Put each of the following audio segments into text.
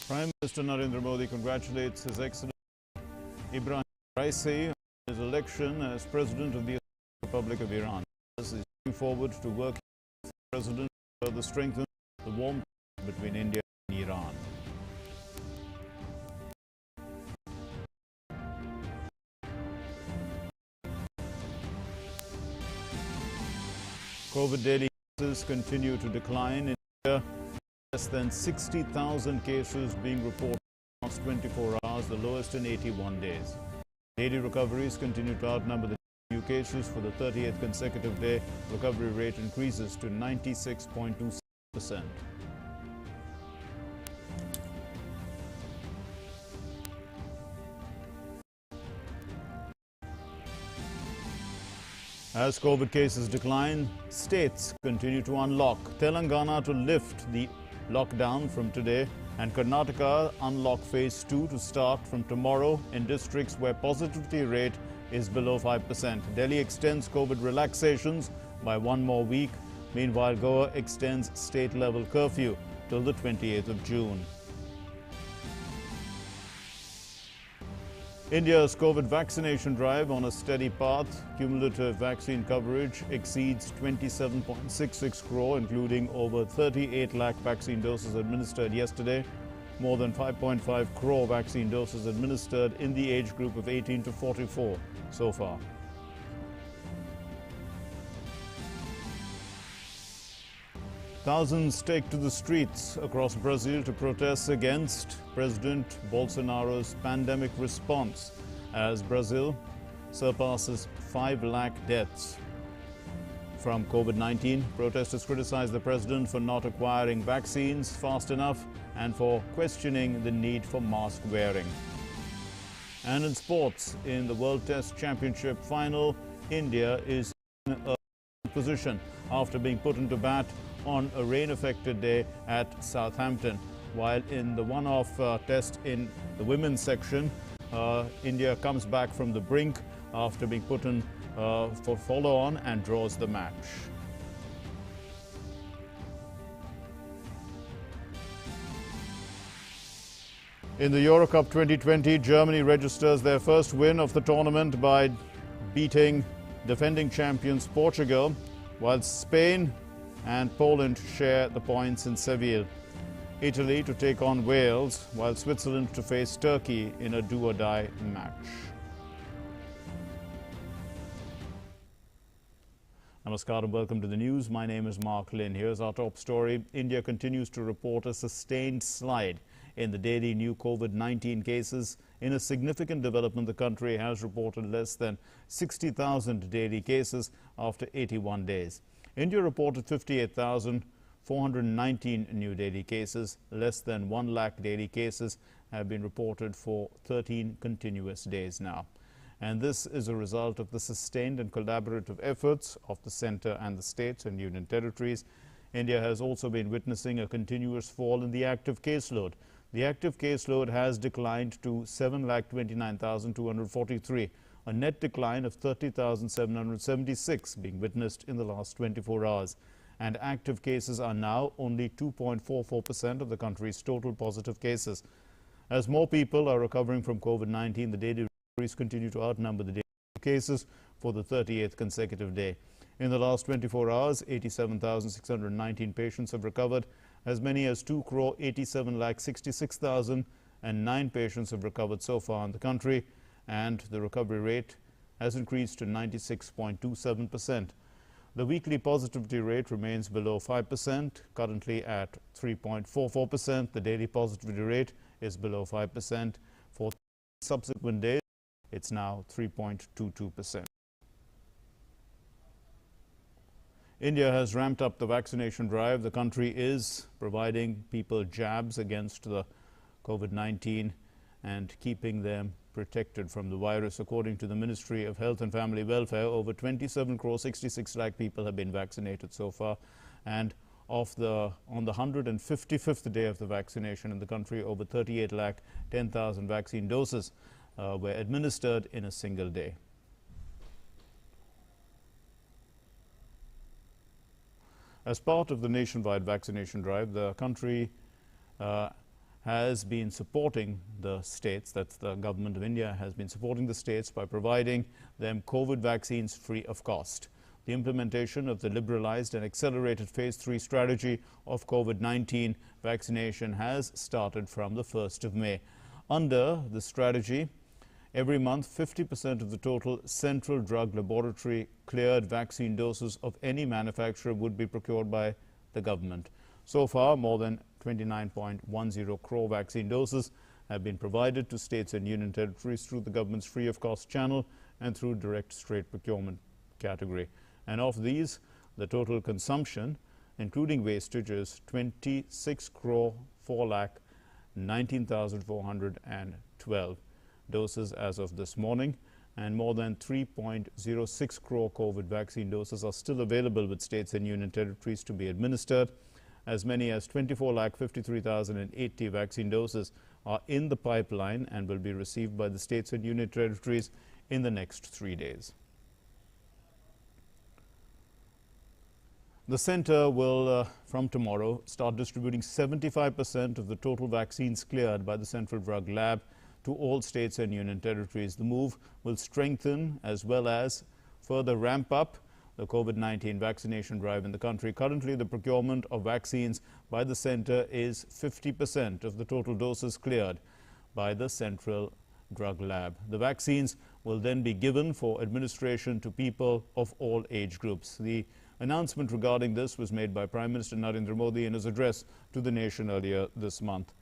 Prime Minister Narendra Modi congratulates His Excellency Ibrahim Raisi on his election as President of the Republic of Iran. He is looking forward to working with the President to further strengthen the warm ties between India and Iran. COVID daily cases continue to decline in India. Less than 60,000 cases being reported in the last 24 hours, the lowest in 81 days. Daily recoveries continue to outnumber the new cases. For the 38th consecutive day, recovery rate increases to 96.27%. As COVID cases decline, states continue to unlock. Telangana to lift the lockdown from today, and Karnataka unlock phase 2 to start from tomorrow in districts where positivity rate is below 5%. Delhi extends COVID relaxations by one more week. Meanwhile, Goa extends state-level curfew till the 28th of June. India's COVID vaccination drive on a steady path. Cumulative vaccine coverage exceeds 27.66 crore, including over 38 lakh vaccine doses administered yesterday. More than 5.5 crore vaccine doses administered in the age group of 18 to 44 so far. Thousands take to the streets across Brazil to protest against President Bolsonaro's pandemic response as Brazil surpasses 5 lakh deaths from COVID-19. Protesters criticize the president for not acquiring vaccines fast enough and for questioning the need for mask wearing. And in sports, in the World Test Championship final, India is in a position after being put into bat on a rain-affected day at Southampton. While in the one-off test in the women's section, India comes back from the brink after being put in for follow-on and draws the match. In the Euro Cup 2020, Germany registers their first win of the tournament by beating defending champions Portugal, while Spain and Poland share the points in Seville. Italy to take on Wales, while Switzerland to face Turkey in a do-or-die match. Namaskar and welcome to the news. My name is Mark Lynn. Here's our top story. India continues to report a sustained slide in the daily new COVID-19 cases. In a significant development, the country has reported less than 60,000 daily cases after 81 days. India reported 58,419 new daily cases. Less than 1 lakh daily cases have been reported for 13 continuous days now. And this is a result of the sustained and collaborative efforts of the centre and the states and union territories. India has also been witnessing a continuous fall in the active caseload. The active caseload has declined to 7,29,243. A net decline of 30,776 being witnessed in the last 24 hours. And active cases are now only 2.44% of the country's total positive cases. As more people are recovering from COVID-19, the daily recoveries continue to outnumber the daily cases for the 38th consecutive day. In the last 24 hours, 87,619 patients have recovered. As many as 2,87,66,009 patients have recovered so far in the country, and the recovery rate has increased to 96.27%. The weekly positivity rate remains below 5%, currently at 3.44%. The daily positivity rate is below 5%. For subsequent days, it's now 3.22%. India has ramped up the vaccination drive. The country is providing people jabs against the COVID-19 and keeping them protected from the virus. According to the Ministry of Health and Family Welfare, over 27 crore 66 lakh people have been vaccinated so far. And on the 155th day of the vaccination in the country, over 38 lakh 10,000 vaccine doses were administered in a single day. As part of the nationwide vaccination drive, the country has been supporting the states, that's the government of India, has been supporting the states by providing them COVID vaccines free of cost. The implementation of the liberalized and accelerated phase 3 strategy of COVID-19 vaccination has started from the 1st of May. Under the strategy, every month 50% of the total Central Drug Laboratory cleared vaccine doses of any manufacturer would be procured by the government. So far, more than 29.10 crore vaccine doses have been provided to states and union territories through the government's free of cost channel and through direct straight procurement category. And of these, the total consumption, including wastage, is 26 crore 4 lakh 19,412 doses as of this morning, and more than 3.06 crore COVID vaccine doses are still available with states and union territories to be administered. As many as 24 lakh 53,080 vaccine doses are in the pipeline and will be received by the states and union territories in the next 3 days. The centre will, from tomorrow, start distributing 75% of the total vaccines cleared by the Central Drug Lab to all states and union territories. The move will strengthen as well as further ramp up the COVID-19 vaccination drive in the country. Currently, the procurement of vaccines by the centre is 50% of the total doses cleared by the Central Drug Lab. The vaccines will then be given for administration to people of all age groups. The announcement regarding this was made by Prime Minister Narendra Modi in his address to the nation earlier this month.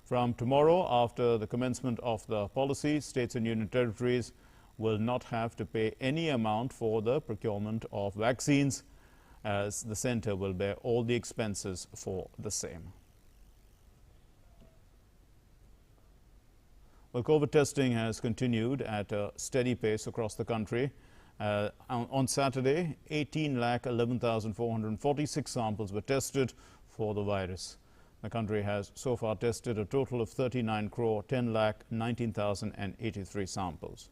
From tomorrow, after the commencement of the policy, states and union territories will not have to pay any amount for the procurement of vaccines, as the centre will bear all the expenses for the same. Well, COVID testing has continued at a steady pace across the country. On Saturday, 18,11,446 samples were tested for the virus. The country has so far tested a total of 39 crore 10 lakh 19,083 samples.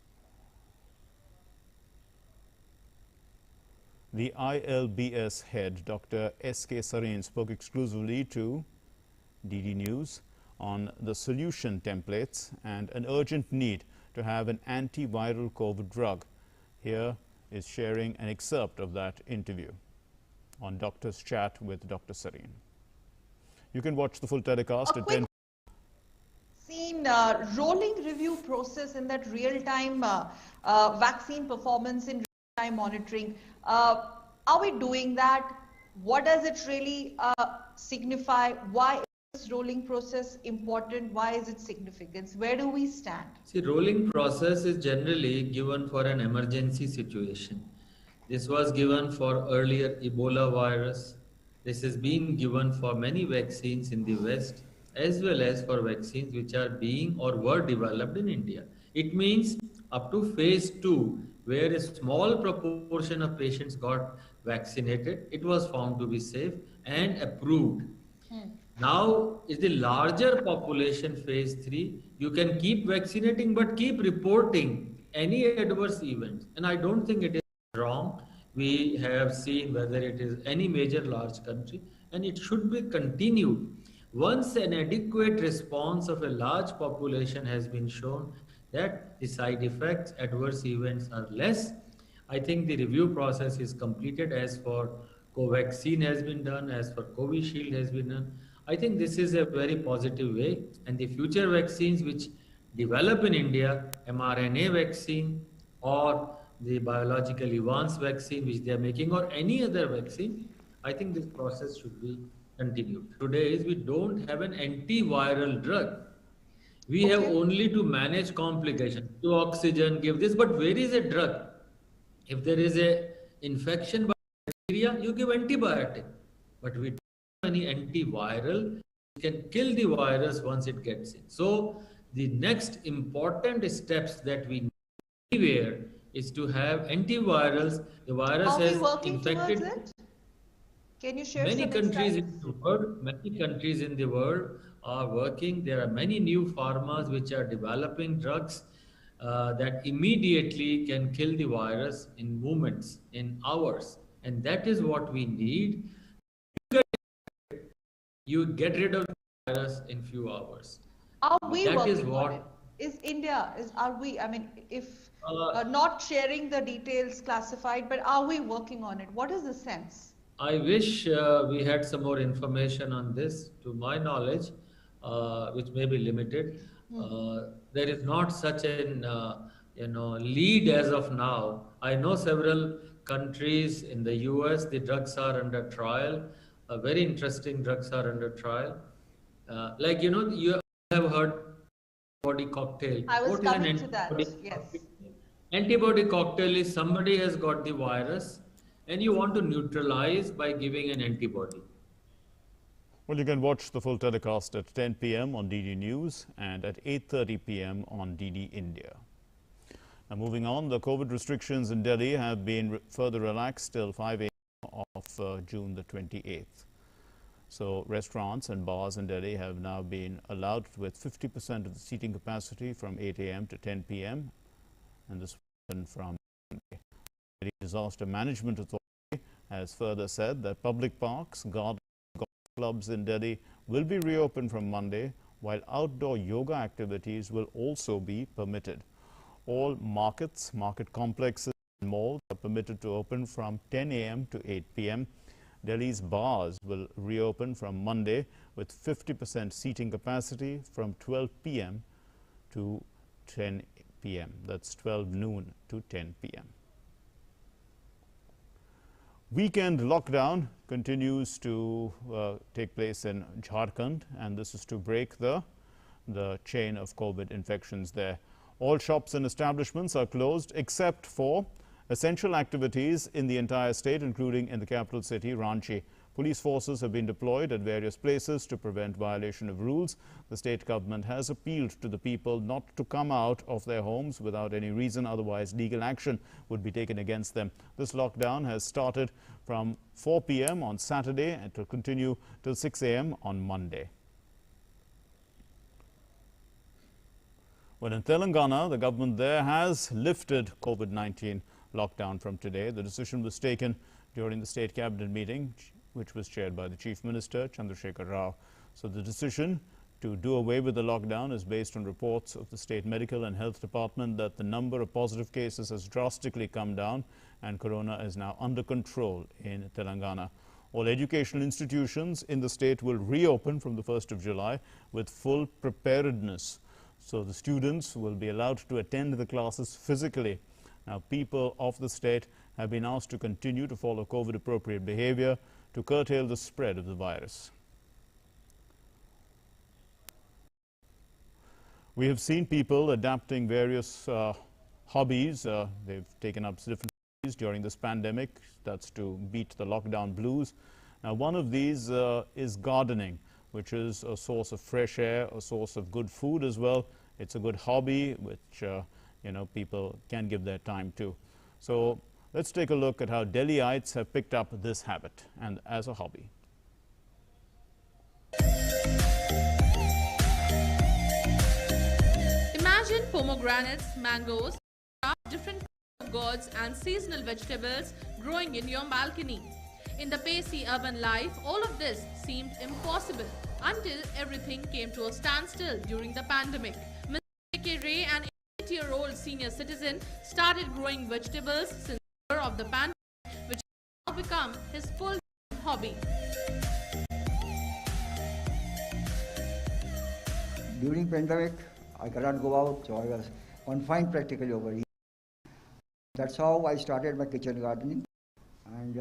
The ILBS head, Dr. S.K. Sareen, spoke exclusively to DD News on the solution templates and an urgent need to have an antiviral COVID drug. Here is sharing an excerpt of that interview on Doctor's Chat with Dr. Sareen. You can watch the full telecast at 10. Seen rolling review process in that real-time vaccine performance in real-time monitoring. Are we doing that? What does it really signify? Why is this rolling process important? Why is it significant? Where do we stand? See, rolling process is generally given for an emergency situation. This was given for earlier Ebola virus. This is being given for many vaccines in the West, as well as for vaccines which are being or were developed in India. It means up to phase 2, where a small proportion of patients got vaccinated, it was found to be safe and approved. Now is the larger population phase 3. You can keep vaccinating but keep reporting any adverse events. And I don't think it is wrong. We have seen whether it is any major large country, and it should be continued. Once an adequate response of a large population has been shown that the side effects, adverse events are less, I think the review process is completed. As for Covaxin has been done, as for Covishield has been done. I think this is a very positive way, and the future vaccines which develop in India, mRNA vaccine or the biological advanced vaccine which they are making or any other vaccine, I think this process should be continued. Today is we don't have an antiviral drug. We have only to manage complications, to oxygen, give this, but where is a drug? If there is a infection by bacteria, you give antibiotic, but we don't have any antiviral. It can kill the virus once it gets in. So the next important steps that we need anywhere is to have antivirals. The virus has infected. Can you share many some countries insights? in the world? Many countries in the world are working. There are many new pharmas which are developing drugs that immediately can kill the virus in moments, in hours, and that is what we need. You get rid of virus in few hours. Are we That is working on what it? Is India, are we, I mean, if uh, not sharing the details classified, but are we working on it? What is the sense? I wish we had some more information on this. To my knowledge, which may be limited, there is not such an lead as of now. I know several countries in the U.S. the drugs are under trial. Very interesting drugs are under trial. Like you have heard antibody cocktail. I was What is an coming to antibody that, yes. cocktail? Antibody cocktail is somebody has got the virus and you want to neutralize by giving an antibody. Well, you can watch the full telecast at 10 p.m. on DD News and at 8:30 p.m. on DD India. Now, moving on, the COVID restrictions in Delhi have been further relaxed till 5 a.m. of June the 28th. So, restaurants and bars in Delhi have now been allowed with 50% of the seating capacity from 8 a.m. to 10 p.m. and this will happen from Monday. The Disaster Management Authority has further said that public parks, gardens, golf clubs in Delhi will be reopened from Monday, while outdoor yoga activities will also be permitted. All markets, market complexes and malls are permitted to open from 10 a.m. to 8 p.m. Delhi's bars will reopen from Monday with 50% seating capacity from 12 p.m. to 10 p.m. That's 12 noon to 10 p.m. Weekend lockdown continues to take place in Jharkhand, and this is to break the chain of COVID infections there. All shops and establishments are closed except for essential activities in the entire state, including in the capital city, Ranchi. Police forces have been deployed at various places to prevent violation of rules. The state government has appealed to the people not to come out of their homes without any reason, otherwise legal action would be taken against them. This lockdown has started from 4 p.m. on Saturday and will continue till 6 a.m. on Monday. Well, in Telangana, the government there has lifted COVID-19 lockdown from today. The decision was taken during the state cabinet meeting, which was chaired by the Chief Minister, Chandrasekhar Rao. So the decision to do away with the lockdown is based on reports of the State Medical and Health Department that the number of positive cases has drastically come down and corona is now under control in Telangana. All educational institutions in the state will reopen from the 1st of July with full preparedness. So the students will be allowed to attend the classes physically. Now, people of the state have been asked to continue to follow COVID-appropriate behavior to curtail the spread of the virus. We have seen people adapting various hobbies. They've taken up different hobbies during this pandemic. That's to beat the lockdown blues. Now, one of these is gardening, which is a source of fresh air, a source of good food as well. It's a good hobby which people can give their time to. So let's take a look at how Delhiites have picked up this habit and as a hobby. Imagine pomegranates, mangoes, different gourds and seasonal vegetables growing in your balcony. In the pacey urban life, all of this seemed impossible until everything came to a standstill during the pandemic. Mr. A.K. Ray, an 8-year-old senior citizen, started growing vegetables since the year of the pandemic, which has now become his full hobby. During pandemic, I cannot go out, so I was confined practically over here. That's how I started my kitchen gardening, and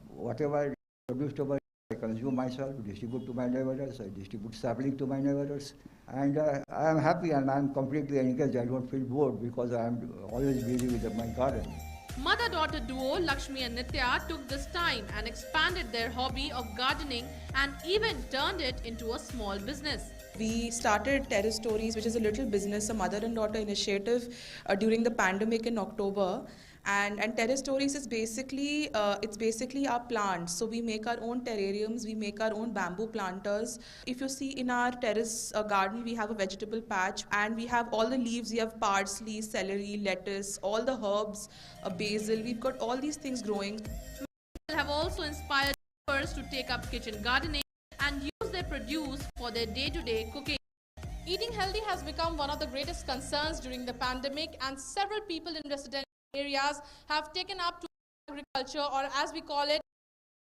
whatever I produced over here, I consume myself, distribute to my neighbors, I distribute sapling to my neighbors, and I am happy and I am completely engaged. I don't feel bored because I am always busy with my garden. Mother-daughter duo Lakshmi and Nitya took this time and expanded their hobby of gardening and even turned it into a small business. We started Terrace Stories, which is a little business, a mother and daughter initiative during the pandemic in October. And Terrace Stories is basically our plants. So we make our own terrariums, we make our own bamboo planters. If you see in our terrace garden, we have a vegetable patch and we have all the leaves. We have parsley, celery, lettuce, all the herbs, basil. We've got all these things growing. Have also inspired others to take up kitchen gardening and use their produce for their day-to-day cooking. Eating healthy has become one of the greatest concerns during the pandemic, and several people in residential areas have taken up to agriculture, or as we call it,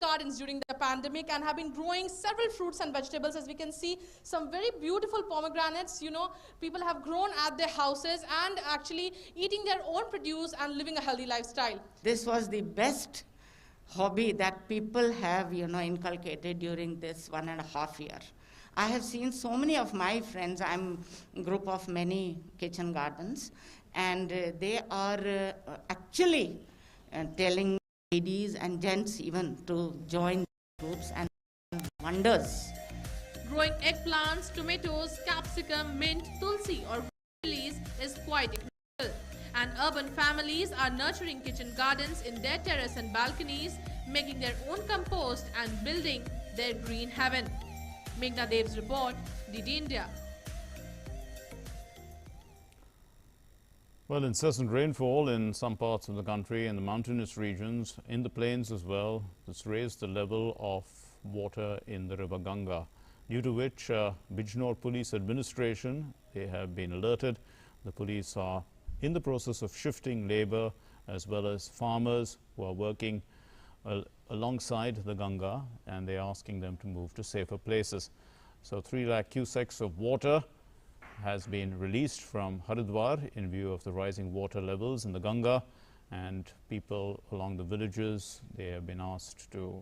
gardens during the pandemic, and have been growing several fruits and vegetables. As we can see, some very beautiful pomegranates, people have grown at their houses and actually eating their own produce and living a healthy lifestyle. This was the best hobby that people have, inculcated during this 1.5 year. I have seen so many of my friends, I'm a group of many kitchen gardens, and they are actually telling ladies and gents even to join groups, and wonders. Growing eggplants, tomatoes, capsicum, mint, tulsi or chilies is quite economical. And urban families are nurturing kitchen gardens in their terrace and balconies, making their own compost and building their green heaven. Meghna Dev's report, DD India. Well, incessant rainfall in some parts of the country, in the mountainous regions, in the plains as well, has raised the level of water in the river Ganga, due to which Bijnor Police Administration, they have been alerted. The police are in the process of shifting labor as well as farmers who are working alongside the Ganga, and they are asking them to move to safer places. So 3 lakh cusecs of water has been released from Haridwar in view of the rising water levels in the Ganga, and people along the villages, they have been asked to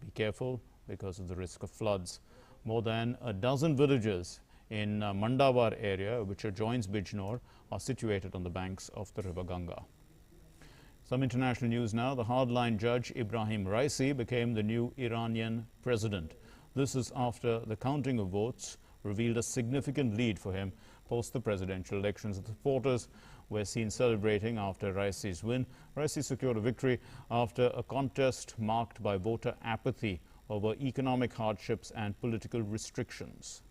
be careful because of the risk of floods. More than a dozen villages in Mandawar area, which adjoins Bijnor, are situated on the banks of the river Ganga. Some international news now. The hardline judge Ibrahim Raisi became the new Iranian president. This is after the counting of votes revealed a significant lead for him post the presidential elections. The supporters were seen celebrating after Raisi's win. Raisi secured a victory after a contest marked by voter apathy over economic hardships and political restrictions.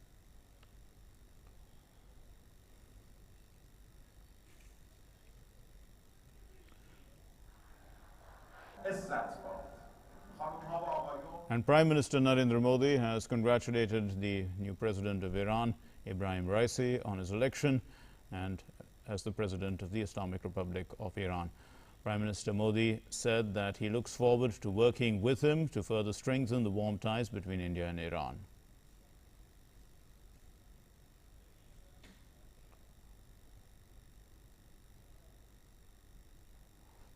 And Prime Minister Narendra Modi has congratulated the new president of Iran, Ibrahim Raisi, on his election and as the president of the Islamic Republic of Iran. Prime Minister Modi said that he looks forward to working with him to further strengthen the warm ties between India and Iran.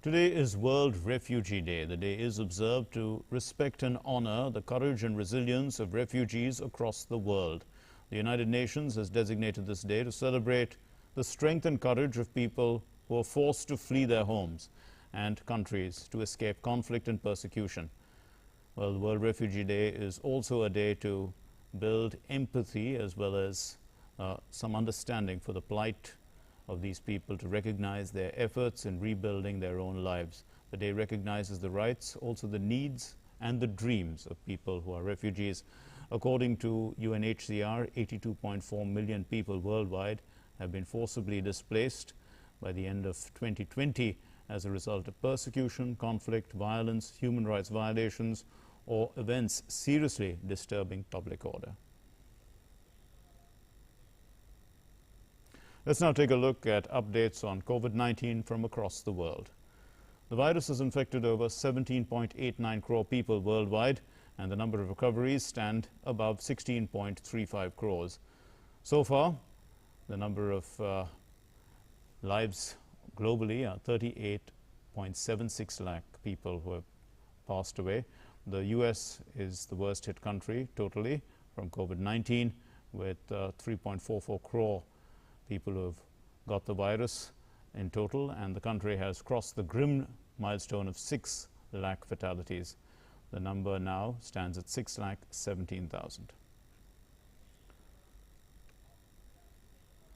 Today is World Refugee Day. The day is observed to respect and honor the courage and resilience of refugees across the world. The United Nations has designated this day to celebrate the strength and courage of people who are forced to flee their homes and countries to escape conflict and persecution. Well, World Refugee Day is also a day to build empathy as well as some understanding for the plight of these people, to recognize their efforts in rebuilding their own lives. The day recognizes the rights, also the needs and the dreams of people who are refugees. According to UNHCR, 82.4 million people worldwide have been forcibly displaced by the end of 2020 as a result of persecution, conflict, violence, human rights violations, or events seriously disturbing public order. Let's now take a look at updates on COVID-19 from across the world. The virus has infected over 17.89 crore people worldwide, and the number of recoveries stand above 16.35 crores. So far, the number of lives globally are 38.76 lakh people who have passed away. The US is the worst hit country totally from COVID-19, with 3.44 crore people who have got the virus in total, and the country has crossed the grim milestone of 6 lakh fatalities. The number now stands at 6,17,000.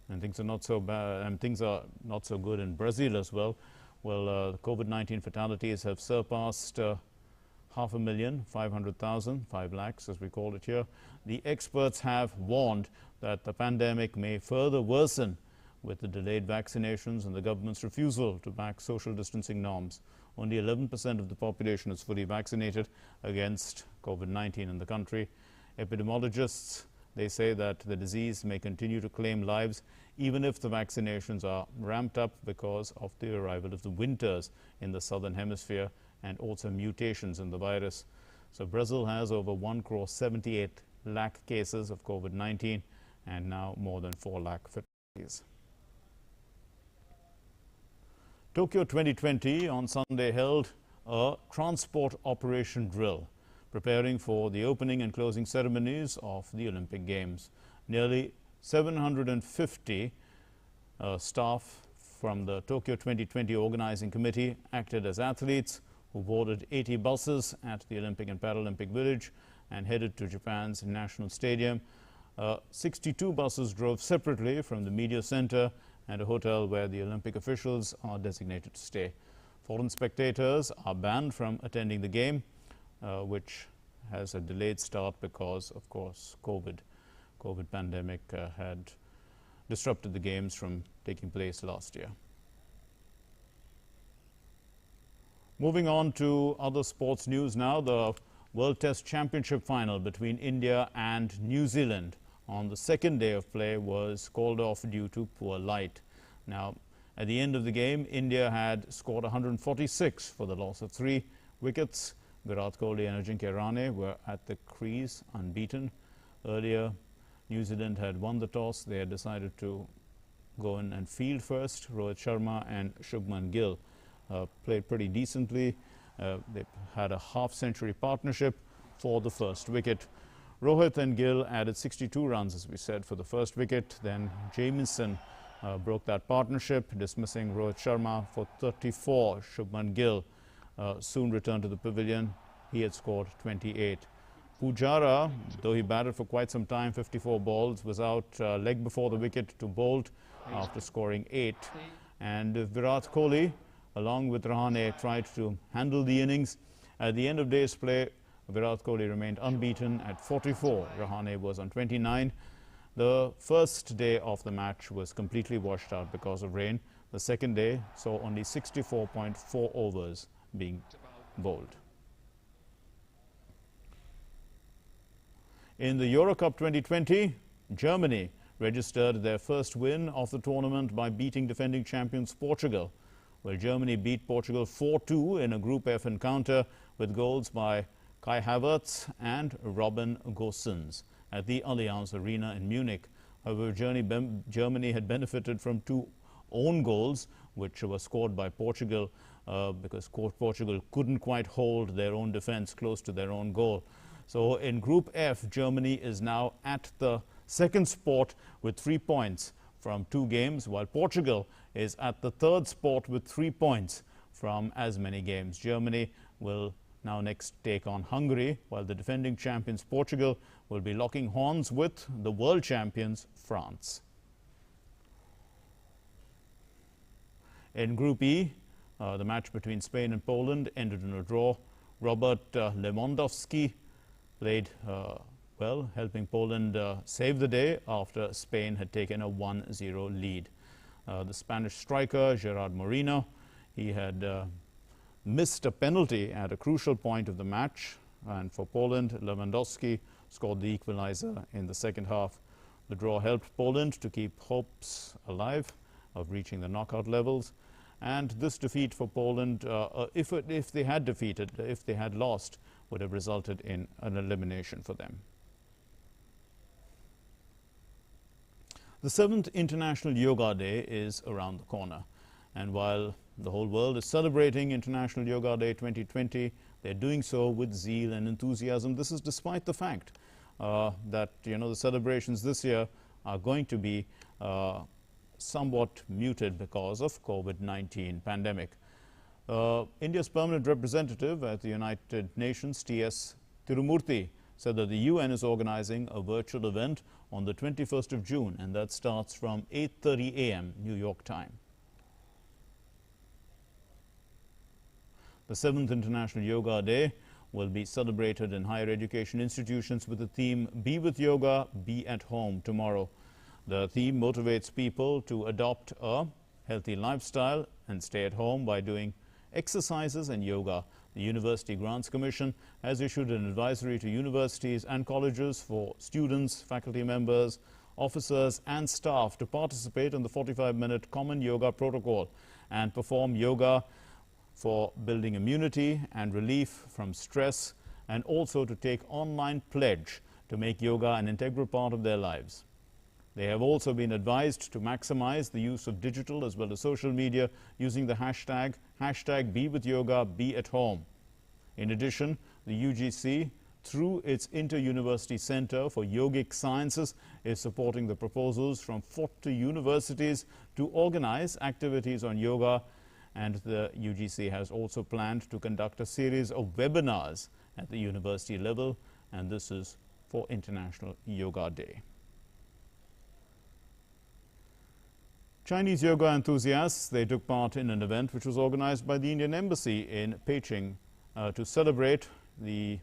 And things are not so bad, and things are not so good in Brazil as well. Well, COVID-19 fatalities have surpassed 500,000, 5 lakhs as we call it here. The experts have warned that the pandemic may further worsen with the delayed vaccinations and the government's refusal to back social distancing norms. Only 11% of the population is fully vaccinated against COVID-19 in the country. Epidemiologists, they say that the disease may continue to claim lives even if the vaccinations are ramped up because of the arrival of the winters in the southern hemisphere and also mutations in the virus. So Brazil has over 1,78 lakh cases of COVID-19 and now more than 4 lakh fatalities. Tokyo 2020 on Sunday held a transport operation drill, preparing for the opening and closing ceremonies of the Olympic Games. Nearly 750 staff from the Tokyo 2020 Organizing Committee acted as athletes who boarded 80 buses at the Olympic and Paralympic Village and headed to Japan's National Stadium. 62 buses drove separately from the media center and a hotel where the Olympic officials are designated to stay. Foreign spectators are banned from attending the game, which has a delayed start because, of course, COVID pandemic had disrupted the games from taking place last year. Moving on to other sports news now, the World Test Championship final between India and New Zealand on the second day of play was called off due to poor light. Now, at the end of the game, India had scored 146 for the loss of 3 wickets. Virat Kohli and Ajinkya Rahane were at the crease unbeaten. Earlier, New Zealand had won the toss. They had decided to go in and field first. Rohit Sharma and Shubman Gill played pretty decently. They had a half-century partnership for the first wicket. Rohit and Gill added 62 runs, as we said, for the first wicket. Then Jamieson broke that partnership, dismissing Rohit Sharma for 34. Shubman Gill soon returned to the pavilion. He had scored 28. Pujara, though he batted for quite some time, 54 balls, was out leg before the wicket to Bolt after scoring 8. And Virat Kohli, along with Rahane, tried to handle the innings. At the end of day's play, Virat Kohli remained unbeaten at 44. Rahane was on 29. The first day of the match was completely washed out because of rain. The second day saw only 64.4 overs being bowled. In the Euro Cup 2020, Germany registered their first win of the tournament by beating defending champions Portugal. Well, Germany beat Portugal 4-2 in a Group F encounter with goals by Kai Havertz and Robin Gosens at the Allianz Arena in Munich. However, Germany had benefited from 2 own goals, which were scored by Portugal because Portugal couldn't quite hold their own defense close to their own goal. So in Group F, Germany is now at the second spot with 3 points from 2 games, while Portugal is at the third spot with 3 points from as many games. Germany will now next take on Hungary, while the defending champions Portugal will be locking horns with the world champions France. In Group E, the match between Spain and Poland ended in a draw. Robert Lewandowski played well, helping Poland save the day after Spain had taken a 1-0 lead. The Spanish striker, Gerard Moreno, he had missed a penalty at a crucial point of the match, and for Poland, Lewandowski scored the equalizer in the second half. The draw helped Poland to keep hopes alive of reaching the knockout levels, and this defeat for Poland, if they had lost, would have resulted in an elimination for them. The 7th International Yoga Day is around the corner, and while the whole world is celebrating International Yoga Day 2020, they're doing so with zeal and enthusiasm. This is despite the fact that the celebrations this year are going to be somewhat muted because of COVID-19 pandemic. India's permanent representative at the United Nations, T.S. Tirumurthy, said that the UN is organizing a virtual event on the 21st of June, and that starts from 8:30 a.m. New York time. The 7th International Yoga Day will be celebrated in higher education institutions with the theme Be with Yoga, Be at Home tomorrow. The theme motivates people to adopt a healthy lifestyle and stay at home by doing exercises and yoga. The University Grants Commission has issued an advisory to universities and colleges for students, faculty members, officers and staff to participate in the 45-minute common yoga protocol and perform yoga for building immunity and relief from stress, and also to take online pledge to make yoga an integral part of their lives. They have also been advised to maximize the use of digital as well as social media using the hashtag #BeWithYoga, Be at Home. In addition, the UGC, through its Inter-University Center for Yogic Sciences, is supporting the proposals from 40 universities to organize activities on yoga, and the UGC has also planned to conduct a series of webinars at the university level, and this is for International Yoga Day. Chinese yoga enthusiasts, they took part in an event which was organized by the Indian Embassy in Beijing to celebrate the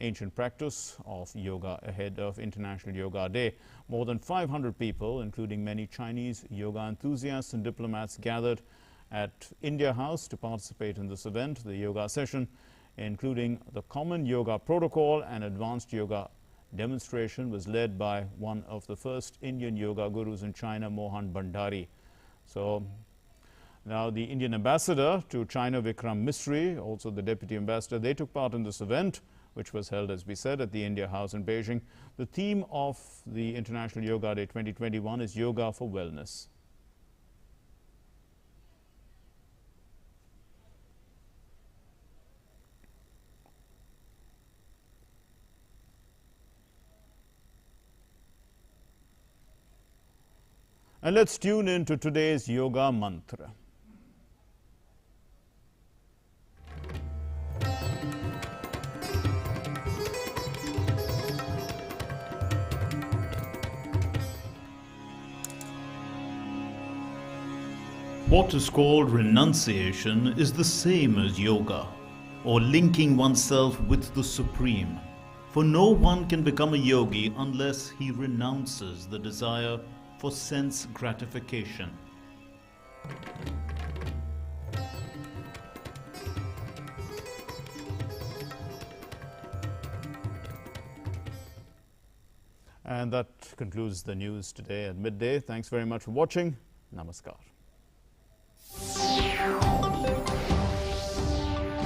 ancient practice of yoga ahead of International Yoga Day. More than 500 people, including many Chinese yoga enthusiasts and diplomats, gathered at India House to participate in this event. The yoga session, including the common yoga protocol and advanced yoga demonstration, was led by one of the first Indian yoga gurus in China, Mohan Bhandari. So now the Indian ambassador to China, Vikram Misri, also the deputy ambassador, they took part in this event, which was held, as we said, at the India House in Beijing. The theme of the International Yoga Day 2021 is Yoga for Wellness. And let's tune in to today's yoga mantra. What is called renunciation is the same as yoga, or linking oneself with the Supreme. For no one can become a yogi unless he renounces the desire for sense gratification. And that concludes the news today at midday. Thanks very much for watching. Namaskar.